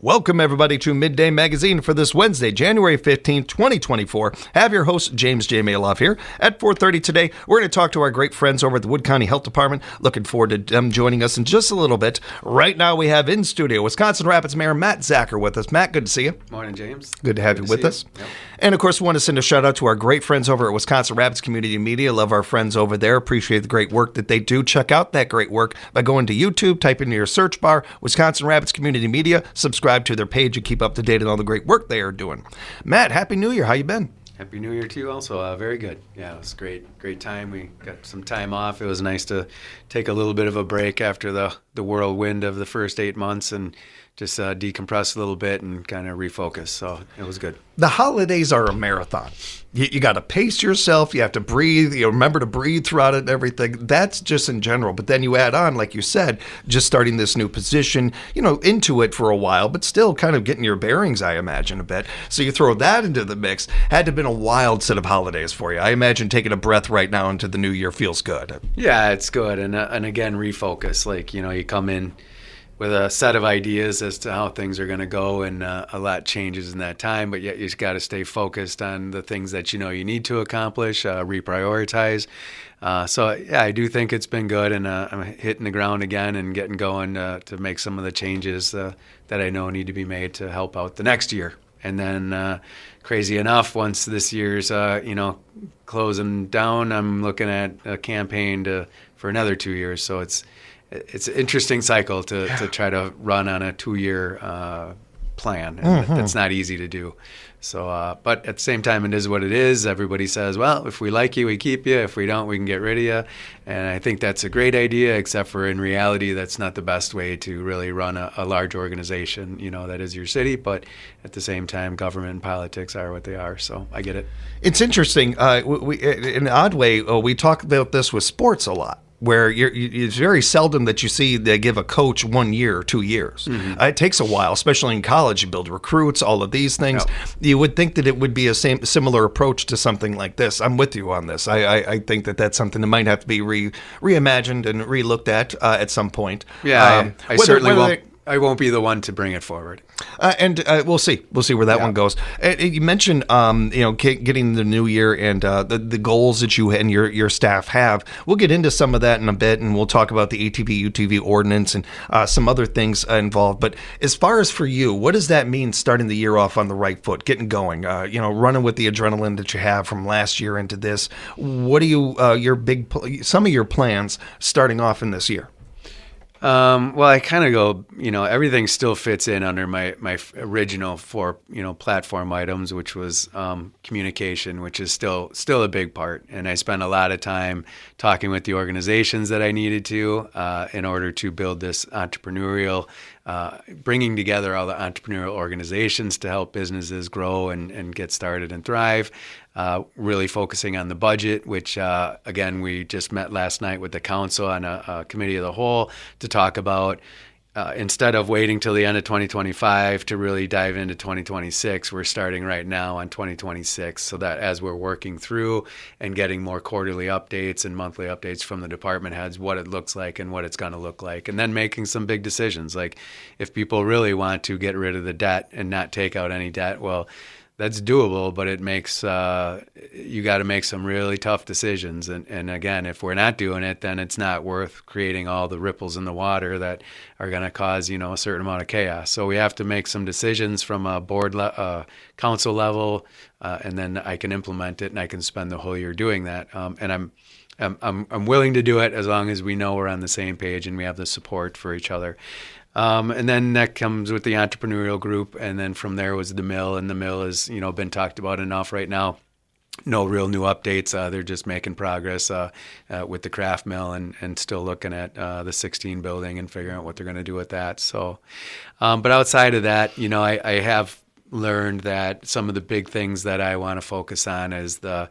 Welcome, everybody, to Midday Magazine for this Wednesday, January 15th, 2024. I have your host, James J. Maloff, here. At 4:30 today, we're going to talk to our great friends over at the Wood County Health Department. Looking forward to them joining us in just a little bit. Right now, we have in studio Wisconsin Rapids Mayor Matt Zacher with us. Matt, good to see you. Morning, James. Good to have you with us. Yep. And, of course, we want to send a shout-out to our great friends over at Wisconsin Rapids Community Media. Love our friends over there. Appreciate the great work that they do. Check out that great work by going to YouTube, type into your search bar, Wisconsin Rapids Community Media, subscribe to their page, and keep up to date on all the great work they are doing. Matt, Happy New Year. How you been? Happy New Year to you also. Very good. Yeah, it was great time. We got some time off. It was nice to take a little bit of a break after the whirlwind of the first 8 months and just decompress a little bit and kind of refocus. So it was good. The holidays are a marathon. You got to pace yourself. You have to breathe. You remember to breathe throughout it and everything. That's just in general. But then you add on, like you said, just starting this new position, into it for a while, but still kind of getting your bearings, I imagine, a bit. So you throw that into the mix. Had to have been a wild set of holidays for you. I imagine taking a breath right now into the new year feels good. Yeah, it's good. And again, refocus. Like, you come in with a set of ideas as to how things are going to go, and a lot changes in that time, but yet you just got to stay focused on the things that you need to accomplish, reprioritize. So yeah, I do think it's been good, and I'm hitting the ground again and getting going to make some of the changes that I know need to be made to help out the next year. And then crazy enough, once this year's closing down, I'm looking at a campaign for another 2 years. So it's an interesting cycle to try to run on a 2-year plan. And that's not easy to do. So, but at the same time, it is what it is. Everybody says, well, if we like you, we keep you. If we don't, we can get rid of you. And I think that's a great idea, except for in reality, that's not the best way to really run a large organization, that is your city. But at the same time, government and politics are what they are. So I get it. It's interesting. In an odd way, we talk about this with sports a lot, where it's very seldom that you see they give a coach 1 year or 2 years. It takes a while, especially in college. You build recruits, all of these things. Yep. You would think that it would be a similar approach to something like this. I'm with you on this. I think that that's something that might have to be reimagined and relooked at some point. Yeah, I certainly won't. I won't be the one to bring it forward. And we'll see. We'll see where that one goes. You mentioned, getting the new year and the goals that you and your staff have. We'll get into some of that in a bit, and we'll talk about the ATV, UTV ordinance and some other things involved. But as far as for you, what does that mean starting the year off on the right foot, getting going, running with the adrenaline that you have from last year into this? What are some of your plans starting off in this year? Well, I kind of go, everything still fits in under my original 4, platform items, which was communication, which is still a big part. And I spent a lot of time talking with the organizations that I needed to in order to build this entrepreneurial, bringing together all the entrepreneurial organizations to help businesses grow and get started and thrive. Really focusing on the budget, which, again, we just met last night with the council on a committee of the whole to talk about, instead of waiting till the end of 2025 to really dive into 2026, we're starting right now on 2026, so that as we're working through and getting more quarterly updates and monthly updates from the department heads, what it looks like and what it's going to look like, and then making some big decisions. Like if people really want to get rid of the debt and not take out any debt, well, that's doable, but it makes you got to make some really tough decisions. And again, if we're not doing it, then it's not worth creating all the ripples in the water that are going to cause a certain amount of chaos. So we have to make some decisions from a board council level, and then I can implement it, and I can spend the whole year doing that. And I'm willing to do it as long as we know we're on the same page and we have the support for each other. And then that comes with the entrepreneurial group, and then from there was the mill, and the mill has been talked about enough right now. No real new updates. They're just making progress with the craft mill and still looking at the 16 building and figuring out what they're going to do with that. So, but outside of that, I have learned that some of the big things that I want to focus on is the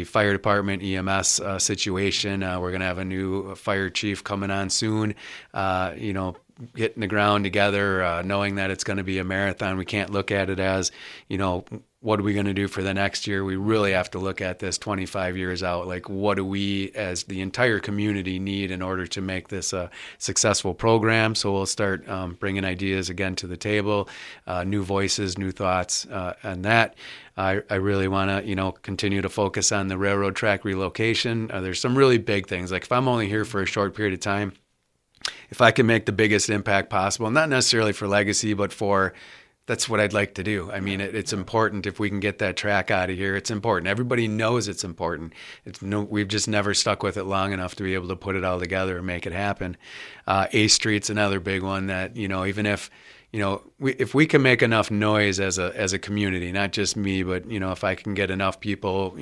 fire department EMS situation. We're going to have a new fire chief coming on soon. Hitting the ground together, knowing that it's going to be a marathon. We can't look at it as, what are we going to do for the next year? We really have to look at this 25 years out. Like, what do we as the entire community need in order to make this a successful program? So we'll start bringing ideas again to the table, new voices, new thoughts, and that. I really want to, continue to focus on the railroad track relocation. There's some really big things. Like, if I'm only here for a short period of time, if I can make the biggest impact possible, not necessarily for legacy, but that's what I'd like to do. I mean, it's important if we can get that track out of here. It's important. Everybody knows it's important. We've just never stuck with it long enough to be able to put it all together and make it happen. A Street's another big one that, even if we can make enough noise as a community, not just me, but if I can get enough people,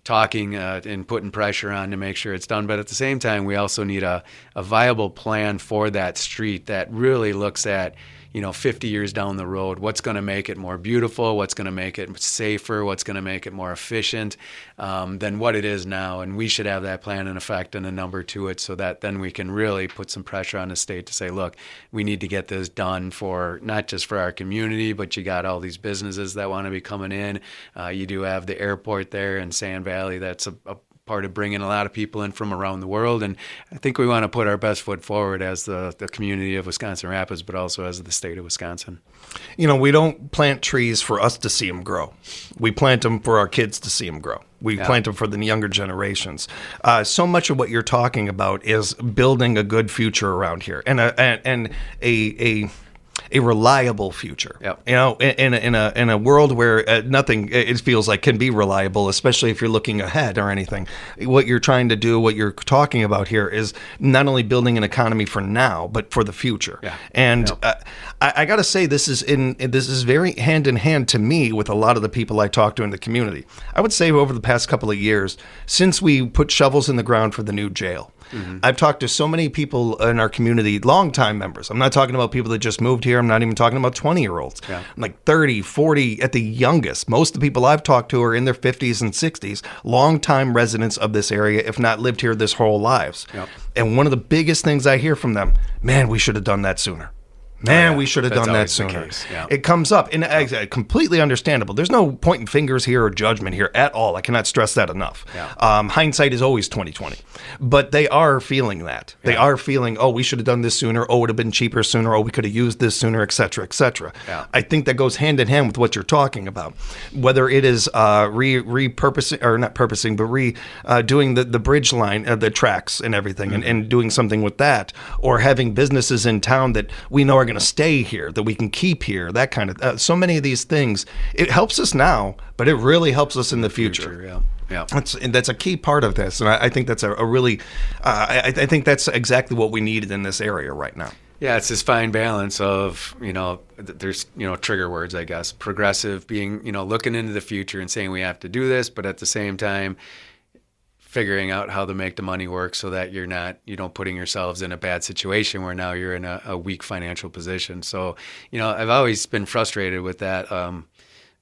talking and putting pressure on to make sure it's done. But at the same time, we also need a viable plan for that street that really looks at 50 years down the road, what's going to make it more beautiful, what's going to make it safer, what's going to make it more efficient than what it is now. And we should have that plan in effect and a number to it, so that then we can really put some pressure on the state to say, look, we need to get this done for not just for our community, but you got all these businesses that want to be coming in. You do have the airport there in Sand Valley. That's a part of bringing a lot of people in from around the world. And I think we want to put our best foot forward as the community of Wisconsin Rapids, but also as the state of Wisconsin. We don't plant trees for us to see them grow. We plant them for our kids to see them grow. We plant them for the younger generations. So much of what you're talking about is building a good future around here, and a reliable future. Yep. In a world where nothing, it feels like, can be reliable, especially if you're looking ahead or anything. What you're trying to do, what you're talking about here, is not only building an economy for now, but for the future. Yeah. And I got to say, this is very hand in hand to me with a lot of the people I talk to in the community. I would say over the past couple of years, since we put shovels in the ground for the new jail, I've talked to so many people in our community, longtime members. I'm not talking about people that just moved here. I'm not even talking about 20-year-olds. Yeah. I'm like 30, 40 at the youngest. Most of the people I've talked to are in their 50s and 60s, longtime residents of this area, if not lived here their whole lives. Yep. And one of the biggest things I hear from them, man, we should have done that sooner. We should have done that sooner. Yeah. It comes up, and completely understandable. There's no pointing fingers here or judgment here at all. I cannot stress that enough. Yeah. Hindsight is always 20/20, but they are feeling that. Yeah. They are feeling, we should have done this sooner. It would have been cheaper sooner. We could have used this sooner, et cetera, et cetera. Yeah. I think that goes hand in hand with what you're talking about. Whether it is repurposing, or not purposing, but doing the bridge line, the tracks and everything, and doing something with that, or having businesses in town that we know are going to stay here, that we can keep here, that kind of so many of these things. It helps us now, but it really helps us in the future. Yeah. That's a key part of this, and I think that's a really I think that's exactly what we needed in this area right now. Yeah, it's this fine balance of, there's, trigger words, I guess. Progressive being, looking into the future and saying we have to do this, but at the same time, figuring out how to make the money work so that you're not, putting yourselves in a bad situation where now you're in a weak financial position. So, I've always been frustrated with that,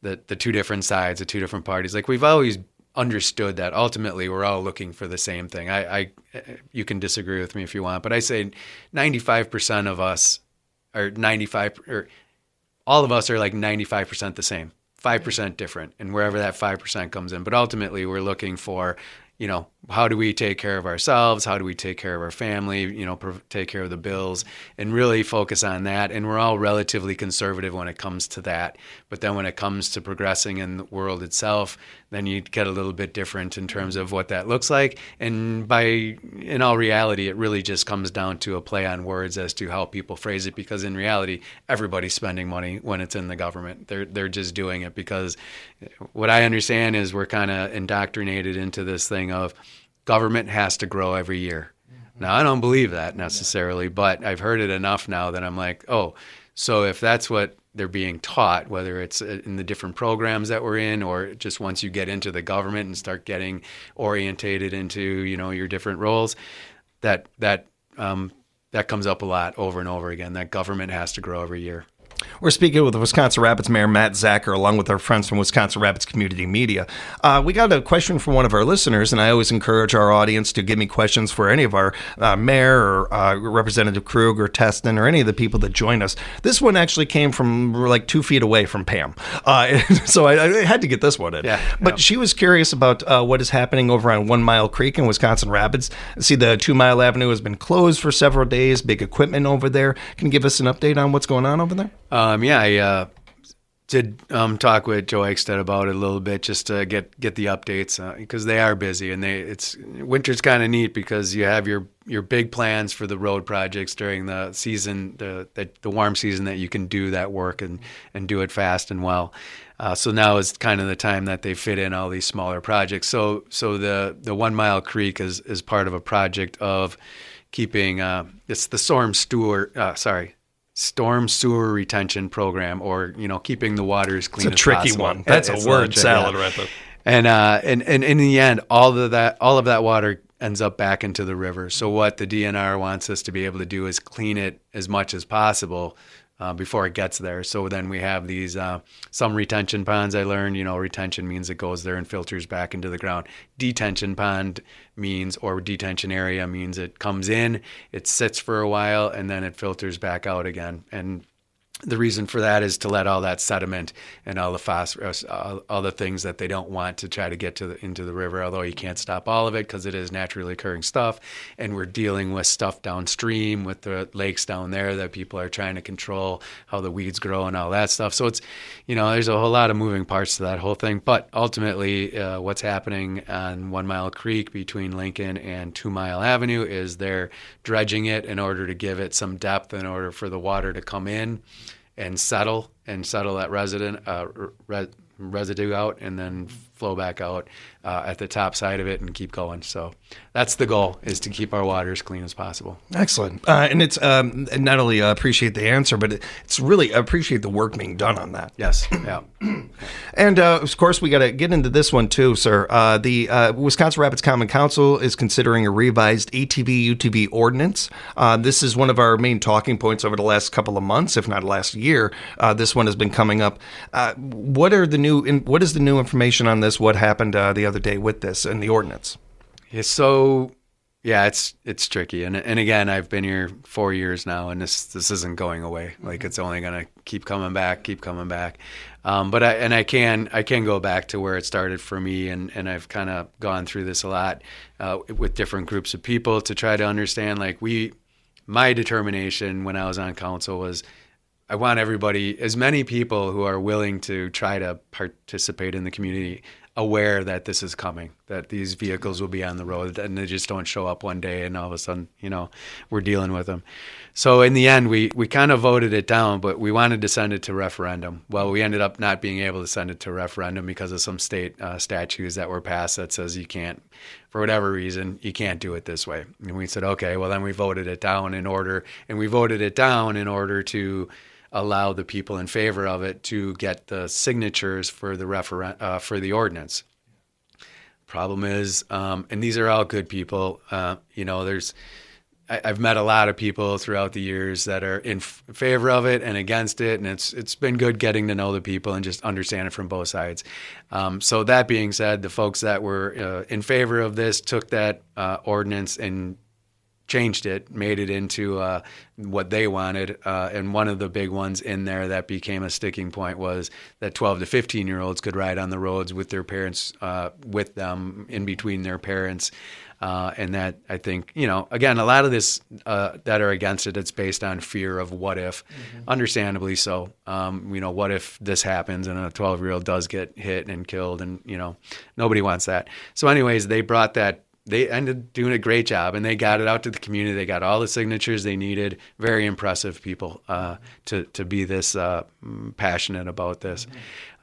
the two different sides, the two different parties. Like, we've always understood that ultimately we're all looking for the same thing. You can disagree with me if you want, but I say 95% of us are all of us are like 95% the same, 5% different, and wherever that 5% comes in. But ultimately we're looking for, how do we take care of ourselves? How do we take care of our family? Take care of the bills, and really focus on that. And we're all relatively conservative when it comes to that. But then when it comes to progressing in the world itself, then you get a little bit different in terms of what that looks like. And in all reality, it really just comes down to a play on words as to how people phrase it. Because in reality, everybody's spending money when it's in the government. They're just doing it because what I understand is we're kind of indoctrinated into this thing of government has to grow every year. Now, I don't believe that necessarily, but I've heard it enough now that I'm like, so if that's what they're being taught, whether it's in the different programs that we're in, or just once you get into the government and start getting orientated into, your different roles, that comes up a lot over and over again, that government has to grow every year. We're speaking with Wisconsin Rapids Mayor Matt Zacher, along with our friends from Wisconsin Rapids Community Media. We got a question from one of our listeners, and I always encourage our audience to give me questions for any of our mayor or Representative Krug or Teston or any of the people that join us. This one actually came from like 2 feet away from Pam, so I had to get this one in. Yeah, but she was curious about what is happening over on 1 Mile Creek in Wisconsin Rapids. See, the 2 Mile Avenue has been closed for several days. Big equipment over there. Can you give us an update on what's going on over there? I did talk with Joe Eichstedt about it a little bit just to get the updates because they are busy, and winter's kind of neat because you have your big plans for the road projects during the season, the warm season, that you can do that work and do it fast and well. So now is kind of the time that they fit in all these smaller projects. So the 1 Mile Creek is part of a project of keeping it's the storm sewer retention program, or keeping the water as clean as possible. It's a tricky one. That's a word salad right there. And in the end, all of that water ends up back into the river. So what the DNR wants us to be able to do is clean it as much as possible before it gets there. So then we have these some retention ponds. I learned, retention means it goes there and filters back into the ground. Detention pond means, or detention area means, it comes in, it sits for a while, and then it filters back out again. And the reason for that is to let all that sediment and all the phosphorus, all the things that they don't want to try to get into the river, although you can't stop all of it because it is naturally occurring stuff. And we're dealing with stuff downstream with the lakes down there that people are trying to control, how the weeds grow and all that stuff. So it's, there's a whole lot of moving parts to that whole thing. But ultimately, what's happening on 1 Mile Creek between Lincoln and 2 Mile Avenue is they're dredging it in order to give it some depth in order for the water to come in and settle that residue out, and then flow back out at the top side of it and keep going. So that's the goal, is to keep our water as clean as possible. Excellent. And it's not only appreciate the answer, but it's really appreciate the work being done on that. Yes. Yeah. And of course, we got to get into this one too, sir. The Wisconsin Rapids Common Council is considering a revised ATV UTV ordinance. This is one of our main talking points over the last couple of months, if not last year. This one has been coming up. What is the new information on this? What happened the other day with this and the ordinance? Yeah, it's tricky, and again, I've been here 4 years now, and this isn't going away. Like, it's only gonna keep coming back. But I can go back to where it started for me, and I've kind of gone through this a lot with different groups of people to try to understand. My determination when I was on council was, I want everybody, as many people who are willing to try to participate in the community, aware that this is coming, that these vehicles will be on the road, and they just don't show up one day and all of a sudden, we're dealing with them. So in the end, we kind of voted it down, but we wanted to send it to referendum. Well, we ended up not being able to send it to referendum because of some state statutes that were passed that says you can't, for whatever reason, you can't do it this way. And we said, okay, well then we voted it down in order to allow the people in favor of it to get the signatures for the for the ordinance. Problem is, and these are all good people. I've met a lot of people throughout the years that are in favor of it and against it, and it's been good getting to know the people and just understand it from both sides. So that being said, the folks that were in favor of this took that ordinance and changed it, made it into what they wanted. And one of the big ones in there that became a sticking point was that 12 to 15-year-olds could ride on the roads with their parents, with them, in between their parents. And that, I think, again, a lot of this that are against it, it's based on fear of what if, understandably so. What if this happens and a 12-year-old does get hit and killed, and, nobody wants that. So anyways, they ended up doing a great job, and they got it out to the community. They got all the signatures they needed. Very impressive people to be this passionate about this.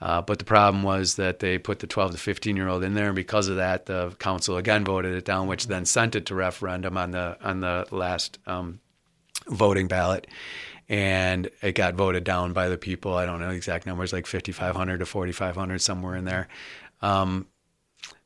But the problem was that they put the 12 to 15-year-old in there, and because of that, the council again voted it down, which then sent it to referendum on the last voting ballot. And it got voted down by the people. I don't know the exact numbers, like 5,500 to 4,500, somewhere in there.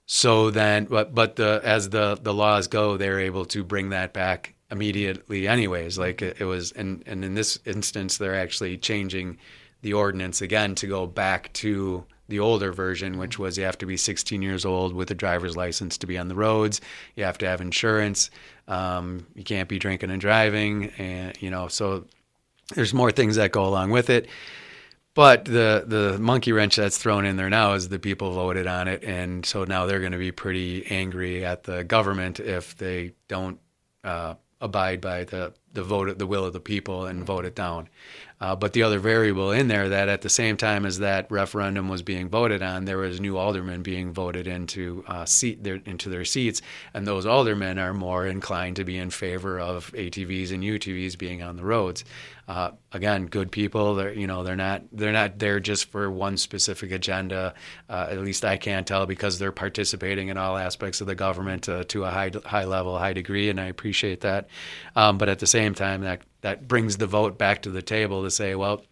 So then, but as the laws go, they're able to bring that back immediately anyways. Like it was, and in this instance, they're actually changing the ordinance again to go back to the older version, which was you have to be 16 years old with a driver's license to be on the roads. You have to have insurance. You can't be drinking and driving. And, so there's more things that go along with it. But the monkey wrench that's thrown in there now is the people voted on it. And so now they're going to be pretty angry at the government if they don't abide by the will of the people and vote it down. But the other variable in there, that at the same time as that referendum was being voted on, there was new aldermen being voted into into their seats, and those aldermen are more inclined to be in favor of ATVs and UTVs being on the roads. Again, good people. They're not there just for one specific agenda. At least I can't tell, because they're participating in all aspects of the government to a high level, high degree, and I appreciate that. But at the same time, that brings the vote back to the table to say, well,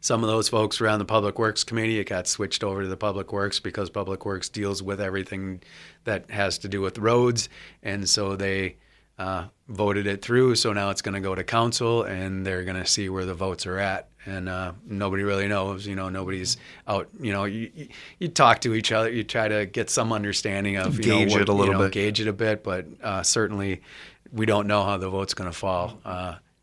some of those folks were on the Public Works Committee. It got switched over to the Public Works because Public Works deals with everything that has to do with roads, and so they voted it through. So now it's going to go to council, and they're going to see where the votes are at. And nobody really knows. Nobody's out. You talk to each other. You try to get some understanding of gauge it a little bit. Gauge it a bit, but certainly we don't know how the vote's going to fall.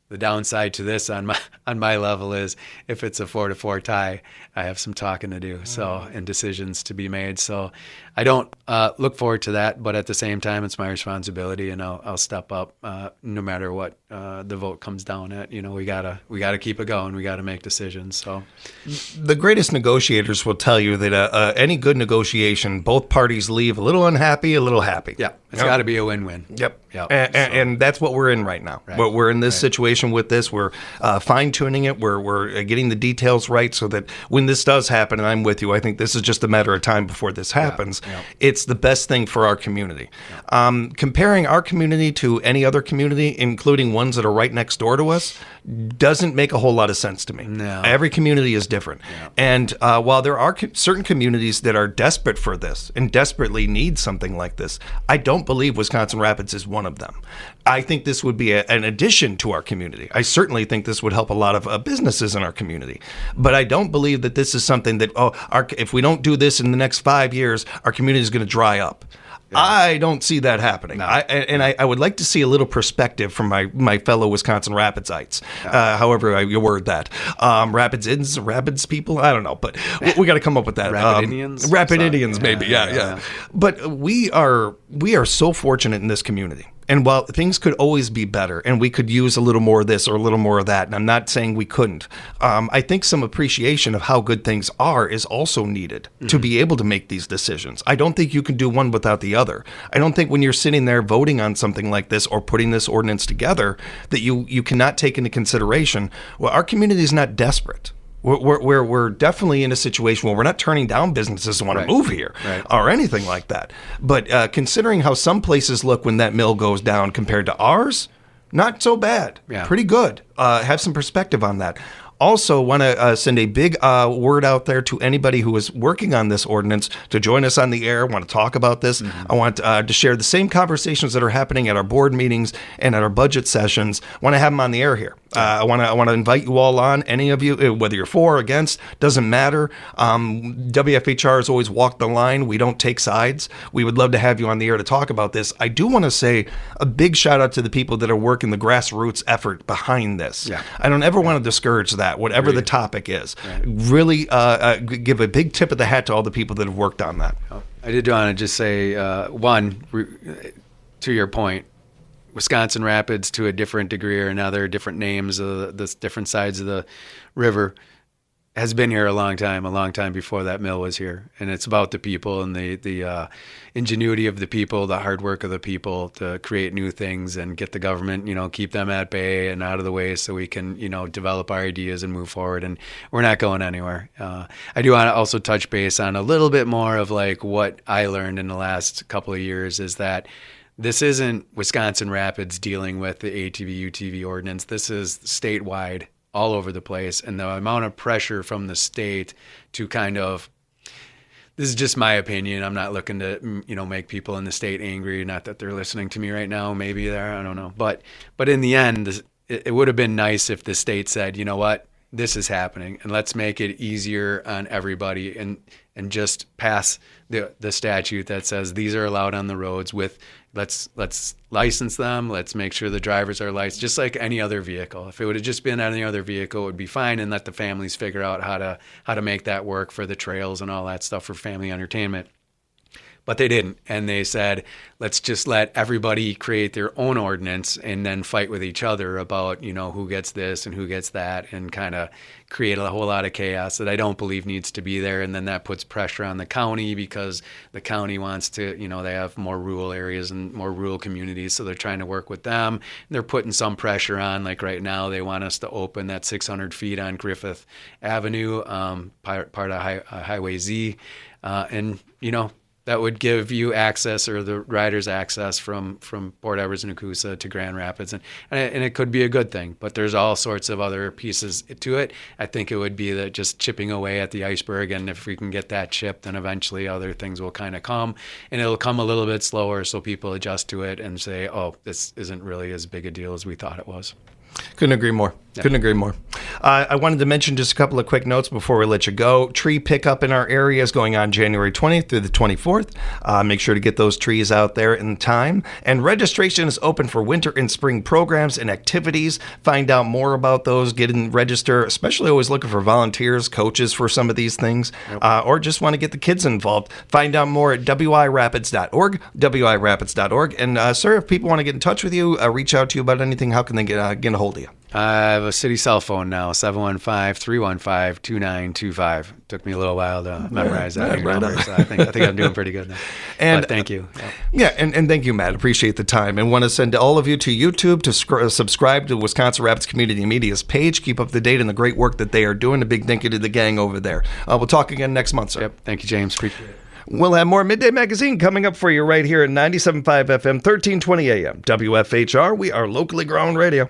The downside to this on my level is if it's a 4-4 tie, I have some talking to do, and decisions to be made. So I don't look forward to that, but at the same time, it's my responsibility, and I'll step up no matter what the vote comes down at. We gotta keep it going. We gotta make decisions. So the greatest negotiators will tell you that any good negotiation, both parties leave a little unhappy, a little happy. Yeah, it's got to be a win-win. Yep. And that's what we're in right now. Right. We're in this situation with this. We're fine-tuning it. We're getting the details right so that when this does happen, and I'm with you, I think this is just a matter of time before this happens. Yeah. It's the best thing for our community. Yeah. Comparing our community to any other community, including ones that are right next door to us, doesn't make a whole lot of sense to me. No. Every community is different. Yeah. And while there are certain communities that are desperate for this and desperately need something like this, I don't believe Wisconsin Rapids is one of them. I think this would be an addition to our community. I certainly think this would help a lot of businesses in our community. But I don't believe that this is something that, if we don't do this in the next 5 years, our community is going to dry up. Yeah. I don't see that happening. No. I would like to see a little perspective from my fellow Wisconsin Rapidsites, however you word that. Rapids people, I don't know, but we got to come up with that. Indians, maybe, yeah. But we are so fortunate in this community. And while things could always be better, and we could use a little more of this or a little more of that, and I'm not saying we couldn't, I think some appreciation of how good things are is also needed to be able to make these decisions. I don't think you can do one without the other. I don't think when you're sitting there voting on something like this or putting this ordinance together that you cannot take into consideration, well, our community is not desperate. We're definitely in a situation where we're not turning down businesses who want to move here or anything like that. But considering how some places look when that mill goes down compared to ours, not so bad. Yeah. Pretty good. Have some perspective on that. Also, want to send a big word out there to anybody who is working on this ordinance to join us on the air, want to talk about this. I want to share the same conversations that are happening at our board meetings and at our budget sessions. Want to have them on the air here. I want to invite you all on, any of you, whether you're for or against, doesn't matter. WFHR has always walked the line. We don't take sides. We would love to have you on the air to talk about this. I do want to say a big shout out to the people that are working the grassroots effort behind this. Yeah. I don't ever want to discourage that, whatever the topic is. Right. Really give a big tip of the hat to all the people that have worked on that. I did want to just say, to your point, Wisconsin Rapids, to a different degree or another, different names, the different sides of the river, has been here a long time before that mill was here. And it's about the people and the ingenuity of the people, the hard work of the people to create new things and get the government, keep them at bay and out of the way so we can, develop our ideas and move forward. And we're not going anywhere. I do want to also touch base on a little bit more of like what I learned in the last couple of years is that this isn't Wisconsin Rapids dealing with the ATV, UTV ordinance. This is statewide, all over the place. And the amount of pressure from the state to kind of, this is just my opinion. I'm not looking to, make people in the state angry. Not that they're listening to me right now. Maybe they're, I don't know. But in the end, it would have been nice if the state said, you know what, this is happening, and let's make it easier on everybody, and just pass the statute that says these are allowed on the roads with, let's license them. Let's make sure the drivers are licensed, just like any other vehicle. If it would have just been any other vehicle, it would be fine, and let the families figure out how to make that work for the trails and all that stuff for family entertainment. But they didn't. And they said, let's just let everybody create their own ordinance and then fight with each other about, who gets this and who gets that, and kind of create a whole lot of chaos that I don't believe needs to be there. And then that puts pressure on the county, because the county wants to, they have more rural areas and more rural communities. So they're trying to work with them. They're putting some pressure on, like right now, they want us to open that 600 feet on Griffith Avenue, part of Highway Z. That would give you access, or the riders access, from Port Everett and Nakusa to Grand Rapids, and it could be a good thing. But there's all sorts of other pieces to it. I think it would be that just chipping away at the iceberg, and if we can get that chipped, then eventually other things will kind of come, and it'll come a little bit slower, so people adjust to it and say, oh, this isn't really as big a deal as we thought it was. Couldn't agree more. Yeah. Couldn't agree more. I wanted to mention just a couple of quick notes before we let you go. Tree pickup in our area is going on January 20th through the 24th. Make sure to get those trees out there in time. And registration is open for winter and spring programs and activities. Find out more about those. Get in, register. Especially always looking for volunteers, coaches for some of these things, or just want to get the kids involved. Find out more at wirapids.org, wirapids.org. And sir, if people want to get in touch with you, reach out to you about anything, how can they get a hold of you? I have a city cell phone now, 715-315-2925. Took me a little while to memorize that number, so I think I'm doing pretty good now. And thank you. Yeah, and thank you, Matt. Appreciate the time. And want to send all of you to YouTube to subscribe to Wisconsin Rapids Community Media's page. Keep up to date on the great work that they are doing. A big thank you to the gang over there. We'll talk again next month, sir. Yep. Thank you, James. Appreciate it. We'll have more Midday Magazine coming up for you right here at 97.5 FM, 1320 AM. WFHR, we are locally grown radio.